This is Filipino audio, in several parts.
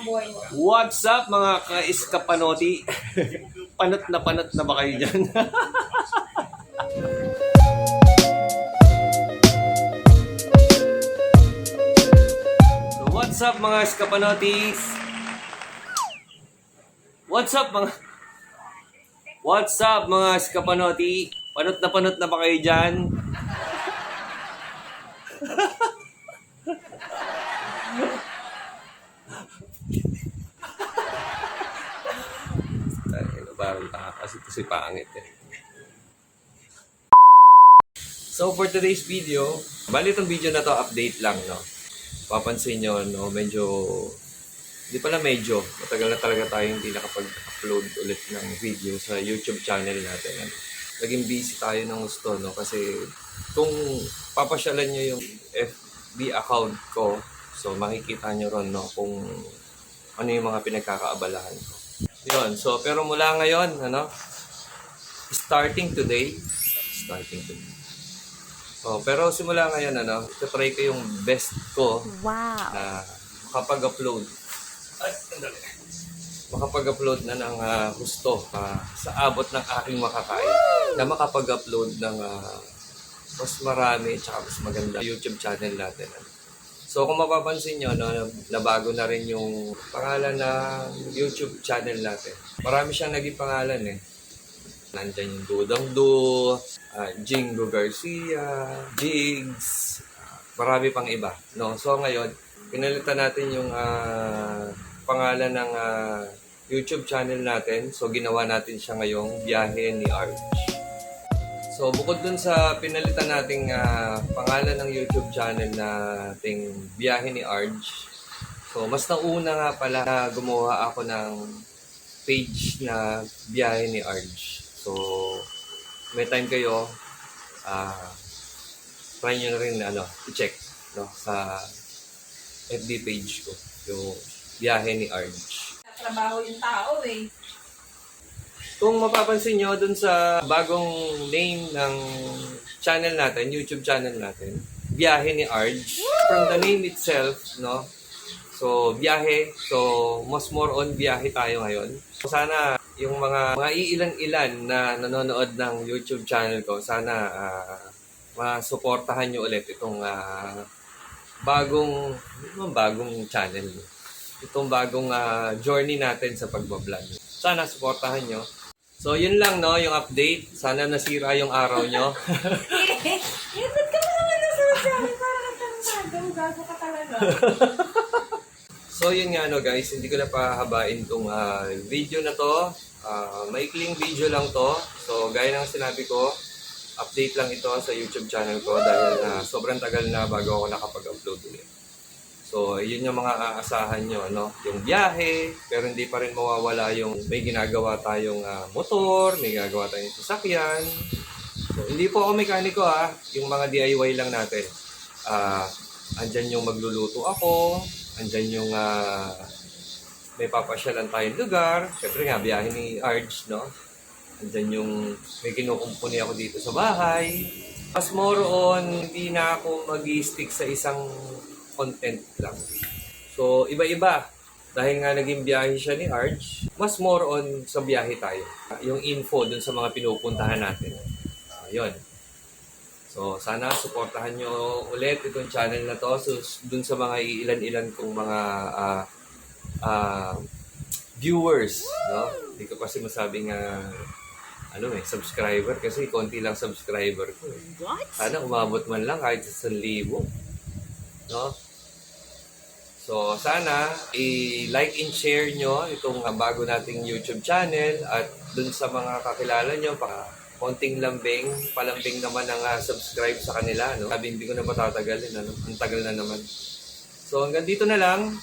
ang buhay mo. What's up mga ka-iskapanoti? Panot na ba kayo dyan? So what's up mga iskapanotis? What's up mga iskapanoti? Panot na ba kayo dyan? Parang kasi ito si pangit eh. So for today's video, bali itong video na to update lang, no? Papansin nyo, no? Matagal na talaga tayo hindi nakapag-upload ulit ng video sa YouTube channel natin. Ano? Naging busy tayo ng gusto, no? Kasi kung papasyalan nyo yung FB account ko, so makikita nyo ron, no? Kung ano yung mga pinagkakaabalahan ko. Yun, so pero mula ngayon, starting today. Oh, pero simula ngayon, try ko yung best ko na makapag-upload na ng gusto sa abot ng aking makakaya. Na makapag-upload ng mas marami at mas maganda YouTube channel natin. So kung mapapansin nyo, nabago na rin yung pangalan ng YouTube channel natin. Marami siyang naging pangalan eh. Nandyan yung Dudang Du, Jingo Garcia, Jigs, marami pang iba. No? So ngayon, pinalitan natin yung pangalan ng YouTube channel natin. So ginawa natin siya ngayong Biyahe ni Arj. So, bukod dun sa pinalitan nating pangalan ng YouTube channel nating Biyahe ni Arj, so mas nauna nga pala na gumawa ako ng page na Biyahe ni Arj. So, may time kayo, try nyo na rin i-check sa FB page ko, yung Biyahe ni Arj. Trabaho yung tao eh. Kung mapapansin nyo dun sa bagong name ng channel natin, YouTube channel natin, Biyahe ni Arj. From the name itself, no? So, biyahe. So, mas more on biyahe tayo ngayon. So, sana yung mga iilan-ilan na nanonood ng YouTube channel ko, sana masuportahan nyo ulit itong bagong channel. Itong bagong journey natin sa pagbablog. Sana suportahan nyo. So, yun lang, no, yung update. Sana nasira yung araw nyo. Ba't ka ba naman nasasabi? Parang nagtanong gago ka talaga. So, yun nga, guys. Hindi ko na pahabain tong video na to. Maikling video lang to. So, gaya ng sinabi ko, update lang ito sa YouTube channel ko dahil sobrang tagal na bago ako nakapag-upload ulit. So, yun yung mga aasahan nyo, yung biyahe, pero hindi pa rin mawawala yung may ginagawa tayong motor, may ginagawa tayong sasakyan. So, hindi po ako mekaniko yung mga DIY lang natin. Andyan yung magluluto ako, andyan yung may papasyalan tayong lugar. Siyempre nga, Biyahe ni Arj, andyan yung may kinukumpuni ako dito sa bahay. Mas more on, hindi na ako mag-stick sa isang content lang. So, iba-iba. Dahil nga naging biyahe siya ni Arj, mas more on sa biyahe tayo. Yung info dun sa mga pinupuntahan natin. Yun. So, sana supportahan nyo ulit itong channel na to. So, dun sa mga ilan-ilan kong mga viewers. Hindi ko kasi masabing subscriber kasi konti lang subscriber ko. Sana umabot man lang kahit sa 1,000. So, sana i-like and share nyo itong bago nating YouTube channel at dun sa mga kakilala nyo, konting palambing naman ang subscribe sa kanila. Sabi, hindi ko na patatagalin. Ang tagal na naman. So, hanggang dito na lang,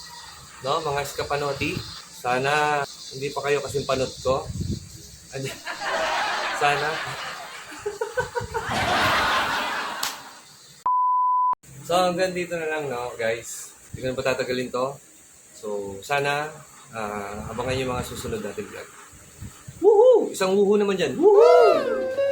mga iskapanoti. Sana hindi pa kayo kasing panot ko. Sana. So, hanggang dito na lang, guys. Hindi ko na patatagalin to. So, sana abangan yung mga susunod natin vlog. Woohoo! Isang woohoo naman dyan. Woohoo!